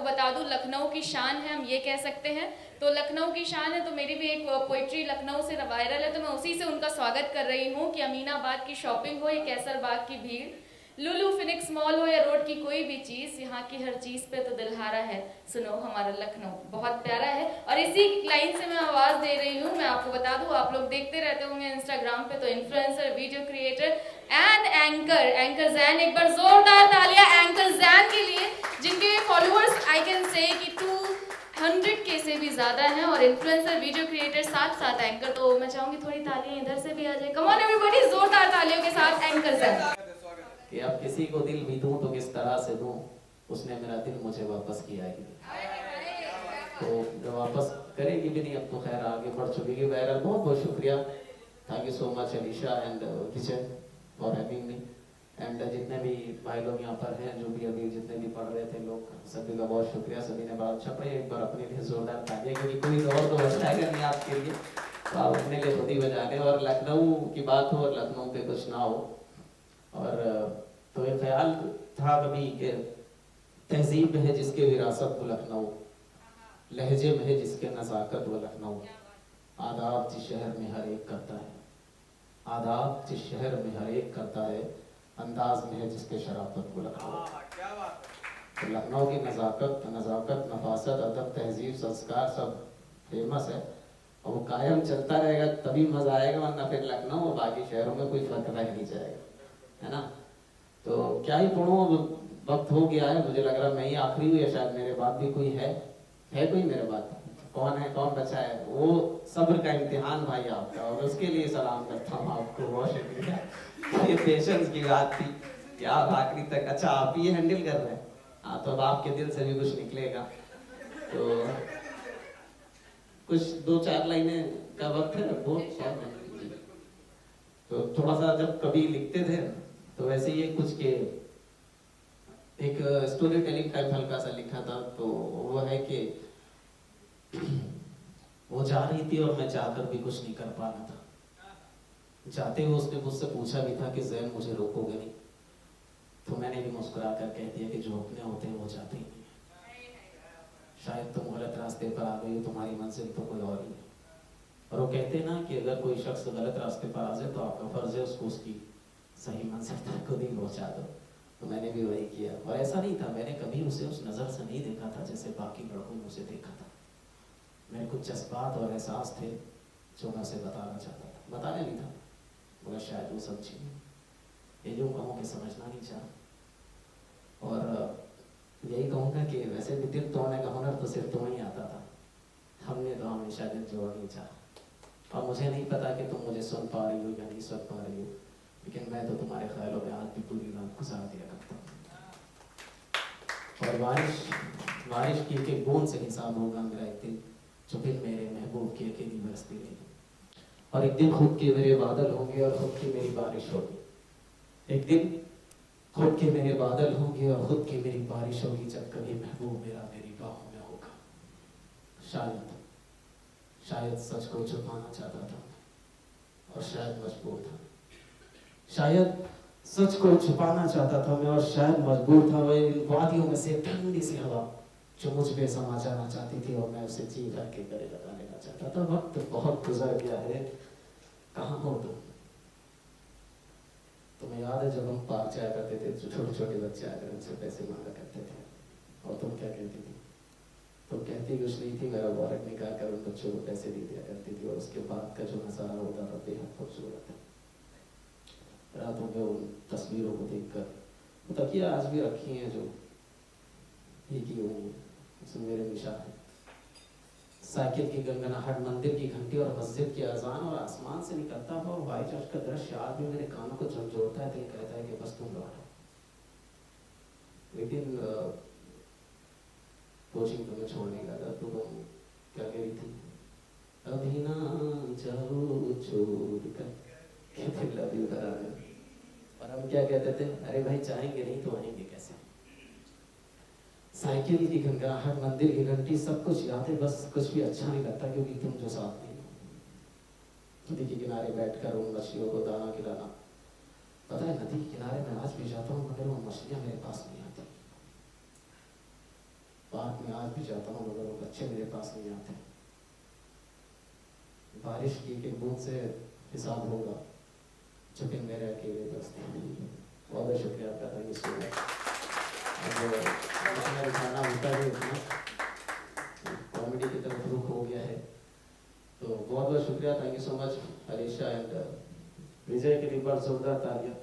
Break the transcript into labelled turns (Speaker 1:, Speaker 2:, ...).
Speaker 1: बता दूं, लखनऊ की शान है, हम ये कह सकते हैं। तो लखनऊ की शान है, तो मेरी भी एक पोइट्री लखनऊ से वायरल है, तो मैं उसी से उनका स्वागत कर रही हूँ कि अमीनाबाद की शॉपिंग हो या कैसर बाग की भीड़, लुलु फिनिक्स मॉल हो या रोड की कोई भी चीज़, यहाँ की हर चीज़ पे तो दिलहारा है, सुनो हमारा लखनऊ। बहुत प्यारा है। और इसी लाइन से मैं आवाज़ दे रही हूँ। मैं आपको बता दूँ, आप लोग देखते रहते होंगे इंस्टाग्राम पे, तो influencer, video creator and anchor Jain, एक बार जोरदार तालियां एंकर जैन के लिए, जिनके फॉलोअर्स आई कैन से कि 200K से भी ज्यादा हैं, और इन्फ्लुएंसर, वीडियो क्रिएटर, साथ साथ एंकर। तो मैं चाहूंगी थोड़ी तालियां इधर से भी आ जाए। कम ऑन एवरीबॉडी, जोरदार तालियों के साथ एंकर जैन।
Speaker 2: कि अब किसी को दिल भी दूं तो किस तरह से दूं, उसने मेरा दिल मुझे वापस किया ही नहीं। तो जो वापस करेगी भी नहीं, अब तो खैर आगे बढ़ चुकी है। बहरहाल बहुत बहुत शुक्रिया, thank you so much Alisha and Vijay for having me, and जितने भी भाई लोग यहाँ पर हैं, जो भी अभी जितने भी पढ़ रहे थे लोग, सभी का बहुत शुक्रिया। सभी ने बात अच्छा पढ़ी। एक बार अपने लिए जोरदार तालियां, क्योंकि कोई और तो बजाएगा नहीं आपके लिए, तो आप अपने लिए खुद ही बजा लें। और लखनऊ की बात हो और लखनऊ पे कुछ ना हो, और तो ये ख्याल था कभी कि तहजीब में है जिसके विरासत वो लखनऊ, लहजे में है जिसके नज़ाकत वो लखनऊ, आदाब जिस शहर में हर एक करता है, आदाब जिस शहर में हर एक करता है, अंदाज में है जिसके शराफत वो लखनऊ। तो लखनऊ की नज़ाकत, नफासत, अदब, तहजीब, संस्कार सब फेमस है, और वो कायम चलता रहेगा तभी मजा आएगा, वरना फिर लखनऊ और बाकी शहरों में कोई फर्क रह नहीं जाएगा, है ना। तो क्या ही पढ़ूं, वक्त हो गया है, मुझे लग रहा मैं ही आखिरी हूँ, या शायद मेरे बाद भी कोई है कोई मेरे बाद, कौन है, कौन बचा है। वो सब्र का इम्तिहान भाई आपका, और उसके लिए सलाम करता हूँ आपको, बहुत शुक्रिया। ये पेशेंस की बात थी कि आप आखिरी तक, अच्छा आप ही हैंडल कर रहे हैं, हाँ, तो अब आपके दिल से भी कुछ निकलेगा। तो कुछ 2-4 लाइनें का वक्त है, बहुत तो थोड़ा सा जब कभी लिखते थे तो वैसे ये कुछ के एक स्टोरी टेलिंग टाइप हल्का सा लिखा था। तो वो है कि वो जा रही थी और मैं जाकर भी कुछ नहीं कर पा रहा था। जाते हुए उसने मुझसे पूछा भी था कि जैन मुझे रोकोगे नहीं, तो मैंने भी मुस्कुरा कर कह दिया कि जो अपने होते हैं वो जाते ही नहीं है। शायद तुम गलत रास्ते पर आ गई हो, तुम्हारी मंजिल तो कोई और ही है। और वो कहते हैं ना कि अगर कोई शख्स गलत रास्ते पर आ जाए तो आपका फर्ज है उसको उसकी सही मंजिल तक खुद ही पहुंचा दो। तो मैंने भी वही किया, और ऐसा नहीं था, मैंने कभी उसे उस नज़र से नहीं देखा था जैसे बाकी लड़कों ने उसे देखा था। मेरे कुछ जज्बात और एहसास थे जो मैं उसे बताना चाहता था, बताने नहीं था, मगर शायद वो समझी। ये जो कहूँ कि समझना नहीं चाह, और यही कहूँगा कि वैसे भी दिल तोड़ने का हुनर तो सिर्फ तुम्हें ही आता था, हमने तो हमेशा दिल जोड़ नहीं चाहा। और मुझे नहीं पता कि तुम मुझे सुन पा रही हो या नहीं सुन पा रही हो, लेकिन मैं तो तुम्हारे ख्यालों में आज भी पूरी रात गुजार दिया करता हूँ। और बारिश की एक बूंद से हिसाब होगा मेरा एक दिन, जो फिर मेरे महबूब की अकेली बरसती रहेगी। और एक दिन खुद के मेरे बादल होंगे और खुद की मेरी बारिश होगी। एक दिन खुद के मेरे बादल होंगे और खुद की मेरी बारिश होगी, जब कभी महबूब मेरा मेरी बाहों में होगा। शायद सच को छुपाना चाहता था और शायद मजबूर था। शायद सच को छुपाना चाहता था मैं, और शायद मजबूर था। वह इन वादियों में से ठंडी सी हवा जो मुझ पे समा जाना चाहती थी, और मैं उसे जी भर के गले लगा लेना चाहता था। वक्त बहुत गुजर गया है, कहाँ हो तुम? तुम्हें याद है जब हम पार्क जाया करते थे, जो छोटे छोटे बच्चे आकर हमसे पैसे मांगा करते थे, और तुम क्या कहती थी? तो कहती कुछ नहीं थी, मेरा वॉलेट निकाल कर उन बच्चों को पैसे दे दिया करती थी, और उसके बाद का जो नज़ारा होता था बेहद खूबसूरत है। रातों में उन तस्वीरों को देखकर, वो तकिया आज भी रखी हैं जो ये की हुई है, उसमें मेरे निशान है। साइकिल की गनगनाहट, मंदिर की घंटी और मस्जिद की अजान, और आसमान से निकलता हुआ वाइट चर्च का दृश्य आज भी मेरे कानों को झकझोरता है। दिल कहता है कि बस तुम लौटो। लेकिन कोचिंग तुम्हें छोड़ने का था, तो तुम क्या कह रही थी? अभी ना जाओ छोड़ कर, कहते लव यू करा। और हम क्या कहते थे? अरे भाई जाएंगे नहीं तो आएंगे कैसे? साइकिल की घंटाहट, मंदिर की घंटी, सब कुछ याद है, बस कुछ भी अच्छा नहीं लगता क्योंकि तुम जो साथ नहीं हो। नदी के किनारे बैठकर उन मछलियों को दाना खिलाना। पता है नदी के किनारे मैं आज भी जाता हूँ, मगर वो मछलियाँ मेरे पास नहीं आती। रात में आज भी जाता हूँ मगर वो बच्चे मेरे पास नहीं आते। बारिश की एक बूंद से हिसाब होगा, छुट्टी मेरे अकेले दोस्त। बहुत बहुत शुक्रिया आपका, थैंक यू सो मच। अब मेरा खाना होता है उतना कॉमेडी की तरफ रुख हो गया है, तो बहुत बहुत शुक्रिया, thank you so much Alisha and Vijay के लिए बहुत जोरदार तालियां।